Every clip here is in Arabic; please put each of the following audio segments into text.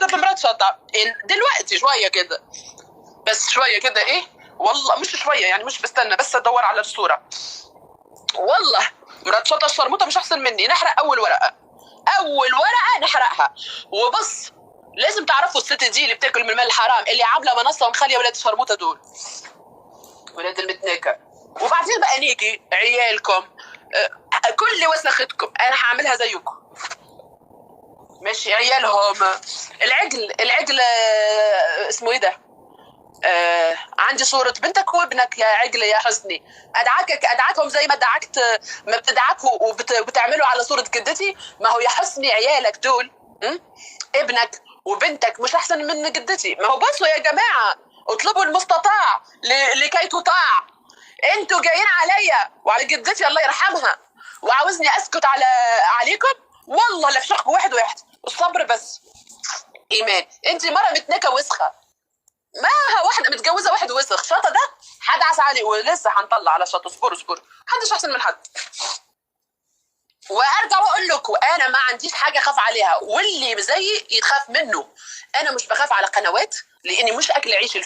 بمرات شطة دلوقتي شويه كده، بس شويه كده ايه والله، مش شويه يعني، مش بستنى بس ادور على الصوره. والله مرات شطة الشرموطه مش احسن مني. نحرق اول ورقه، اول ورقه نحرقها. وبص لازم تعرفوا الست دي اللي بتاكل من المال الحرام، اللي عامله منصه ومخليه ولاد الشرموطه دول ولاد المتناكه. وبعدين بقى نيجي عيالكم كل وسختكم انا هعملها زيكم. ماشي عيالهم العجل اسمه ايه ده؟ عندي صورة بنتك وابنك يا عجل يا حسني. ادعكهم زي ما دعكت، ما بتدعكوا وبتعملوا على صورة جدتي. ما هو يا حسني عيالك دول ابنك وبنتك مش احسن من جدتي. ما هو بصوا يا جماعة، اطلبوا المستطاع لكي تطاع. انتوا جايين عليا وعلى جدتي الله يرحمها وعاوزني اسكت عليكم. والله لا فشخكم واحد الصبر بس. ايمان انت مرة متنكة وسخة، ما واحدة متجوزة واحد وسخ. شطة ده هدعس عليه ولسه هنطلع على شطة. اصبروا محدش احسن من حد. وارجع واقول لكم انا ما عنديش حاجة اخاف عليها، واللي زيي يتخاف منه. انا مش بخاف على قنوات لاني مش اكل عيش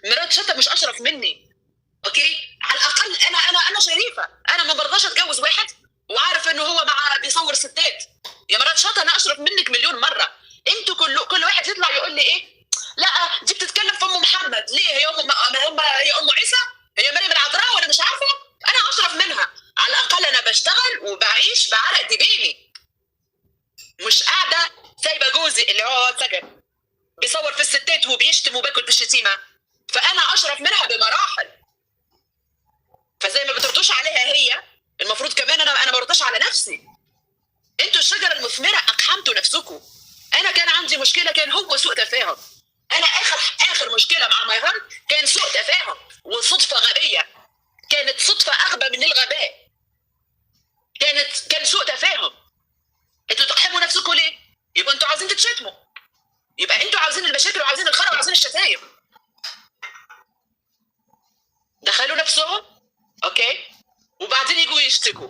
مرات شطة مش اشرف مني. اوكي على الاقل انا شريفة. انا ما برضاش اتجوز واحد وعارف انه هو بيصور ستات. يا مرات شطة انا اشرف منك مليون مرة. انتوا كل واحد يطلع يقول لي ايه، لا دي بتتكلم في ام محمد ليه؟ هي هي ام عيسى؟ هي مريم العذراء ولا مش عارفه؟ انا اشرف منها. على الاقل انا بشتغل وبعيش بعرق دبيني، مش قاعده سايبه جوزي اللي هو سجن بيصور في الستات وبيشتم وباكل بالشتيمه. فانا اشرف منها بمراحل. فزي ما بتردوش عليها هي، المفروض كمان انا ما بردش على نفسي. انتوا الشجره المثمره اقحمتوا نفسكم. انا كان عندي مشكله، كان هو سوء تفاهم. انا اخر مشكله مع ميهان كان سوء تفاهم وصدفه غبيه. كانت صدفه اغبى من الغباء. كان سوء تفاهم. انتوا تقحموا نفسكم ليه؟ يبقى انتوا عاوزين تتشتموا، يبقى انتوا عاوزين المشاكل وعاوزين الخرا وعاوزين الشتايم. دخلوا نفسهم اوكي وبعدين يجوا يشتكوا.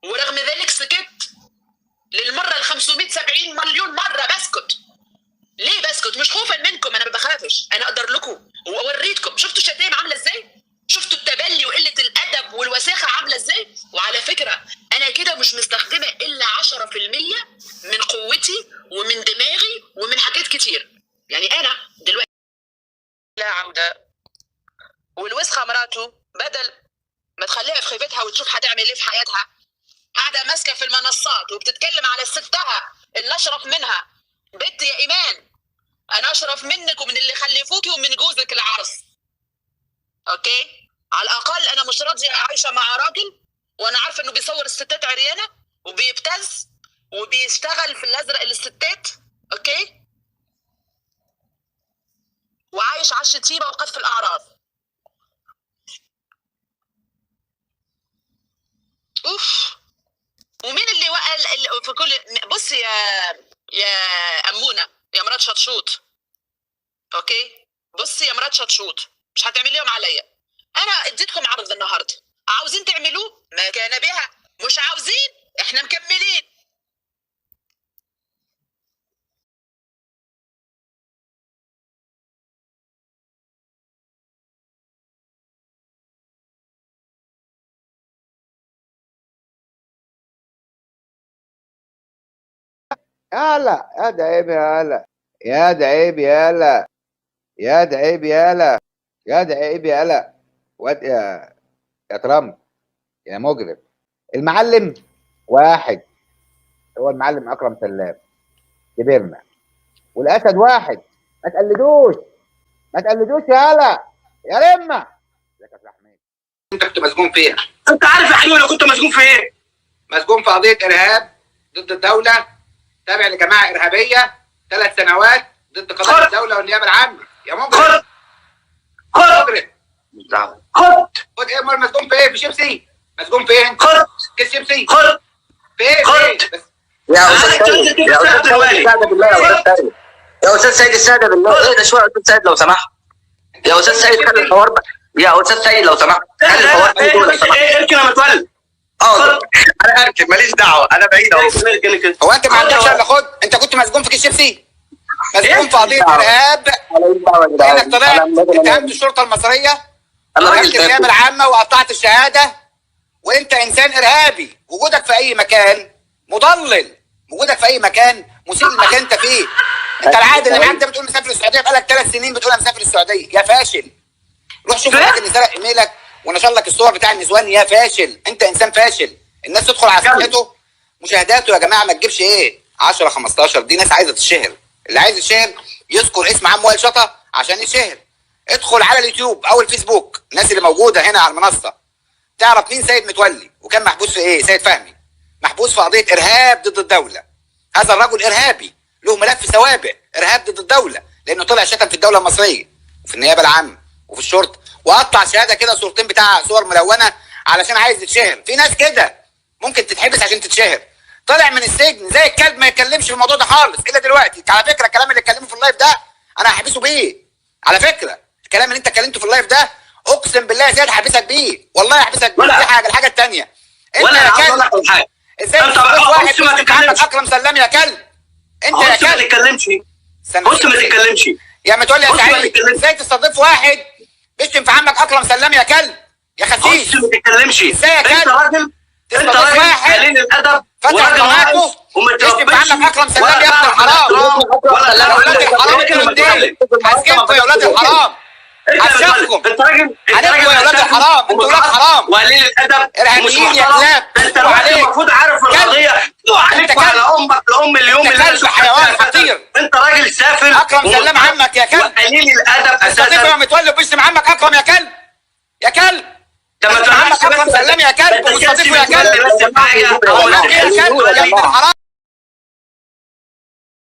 ورغم ذلك سكت للمره ال570 مليون مره. بسكت ليه؟ بسكت مش خوفا منكم، انا ما بخافش. انا اقدر لكم واوريتكم. شفتوا الشتايم عامله ازاي؟ شفتوا التبلي وقله الادب والوساخه عامله ازاي؟ وعلى فكره انا كده مش مستخدمه الا 10% من قوتي ومن دماغي ومن حاجات كتير. يعني انا دلوقتي لا عوده، والوسخه مراته بدل ما تخليها في خيبتها وتشوف هتعمل ايه في حياتها، قاعده ماسكه في المنصات وبتتكلم على ستها اللي اشرف منها. بنت يا ايمان انا اشرف منك ومن اللي خلفوكي ومن جوزك العرس. اوكي على الاقل انا مش راضيه عايشه مع راجل وانا عارفه انه بيصور الستات عريانه وبيبتز وبيشتغل في الازرق للستات. اوكي وعايش على الشتيمه وقذف الاعراض. اوف. ومين اللي وقال في كل بصي يا امونه يا مرات شطشوط. اوكي بصي يا مرات شطشوط، مش هتعمليهم عليا. انا اديتكم عرض النهارده، عاوزين تعملوه ما كان بها، مش عاوزين احنا مكملين. يلا يا ده عيب يلا، يا ده عيب يلا، يا ده عيب يلا، يا ده عيب يلا. واد يا ترامب يا مجرم. المعلم واحد، هو المعلم اكرم سلام كبرنا، والاسد واحد. ما تقلدوش ما تقلدوش يالا يا رمه. ازيك يا احمد؟ انت كنت مسجون فيها. انت عارف يا حلو انا كنت مسجون في ايه؟ مسجون في قضيه ارهاب ضد الدوله، تابع لجماعه ارهابيه 3 سنوات ضد قضايا الدوله والنيابه العامه. يا مجرم خد خد ايه؟ امال مسجون في ايه؟ في شيبسي؟ مسجون فين؟ خد كيس شيبسي؟ خد في ايه؟ خد بس يا استاذ سيد، يا استاذ سيد بالله، يا استاذ سيد، يا استاذ سيد الساده بالله، ايه ده شويه يا استاذ سيد لو سمحت. يا استاذ سيد خلي الحوار يا استاذ سيد لو سمحت خلي الحوار ايه اركن يا متولي، انا اركب ماليش دعوه، انا بعيد اهو. هو انت ما عندكش الا خد، انت كنت مسجون في كيس شيبسي، مسجون في قضيه ارهاب انك طلعت اتهمت الشرطه المصريه، اتهمت النيابه العامه وقطعت الشهاده، وانت انسان ارهابي. وجودك في اي مكان مضلل، وجودك في اي مكان مسيء المكان انت فيه. انت العقد اللي معاك ده بتقول مسافر السعوديه، بقالك 3 سنين بتقول انا مسافر السعوديه، يا فاشل. روح شوف الراجل اللي سرق ايميلك ونشر لك الصور بتاع النسوان، يا فاشل، انت انسان فاشل. الناس تدخل على صفحته مشاهداته يا جماعه ما تجيبش ايه 10 15، دي ناس عايزه تتشهر. اللي عايز يتشهر يذكر اسم عم وائل شطه عشان يتشهر. ادخل على اليوتيوب او الفيسبوك، الناس اللي موجوده هنا على المنصه، تعرف مين سيد متولي وكان محبوس في ايه. سيد فهمي محبوس في قضيه ارهاب ضد الدوله. هذا الرجل ارهابي له ملف سوابق ارهاب ضد الدوله، لانه طلع شتم في الدوله المصريه وفي النيابه العامه وفي الشرطه، وقطع شهاده كده صورتين بتاع صور ملونه علشان عايز يتشهر. في ناس كده ممكن تتحبس عشان تتشهر. طلع من السجن زي الكلب، ما يتكلمش في الموضوع ده خالص الا دلوقتي. على فكره الكلام اللي اتكلمه في اللايف ده انا هحبسه بيه. على فكره الكلام اللي انت اتكلمته في اللايف ده اقسم بالله زياد هحبسك بيه، والله هحبسك بيه. دي حاجه. الحاجه الثانيه انت ولا يا عاوز اقول كلب لك حاجه، ازاي انت تستضيف واحد بص ما تتكلمش، اكرم سلام يا كلب. انت يا بص ما كلب تتكلمش، استنى بص ما تتكلمش يا ما تقول لي يا بص ما سعيد تتكلمش. ازاي تستضيف واحد بيشتم في عمك اكرم سلام يا كلب يا خسيس. بص ما تتكلمش. ازاي يا انت كلب راجل، انت تستضيف راجل واحد قليل الادب فتح وراجل قناته ناقص يشتم في عمك اكرم سلام يا ابن ولا الحرام. ولا يا ولاد الحرام انتوا الاثنين هسكتوا يا ولاد الحرام. هفشخكم انت راجل، هنبقوا يا ولاد الحرام، انتوا ولاد حرام وقليل الادب ارهابيين يا كلاب. انت راجل المفروض عارف القضيه، عليك وعلى امك الام اليوم انت كلب حيوان خطير. انت راجل سافل اكرم سلام عمك يا كلب وقليل الادب تستضيف اساسا. يا متولي وبيشتم عمك اكرم يا كلب يا كلب. لما عمك اكرم سلام يا كلب ومستضيفه يا كلب. بس حاجه يا كلب يا ابن الحرام.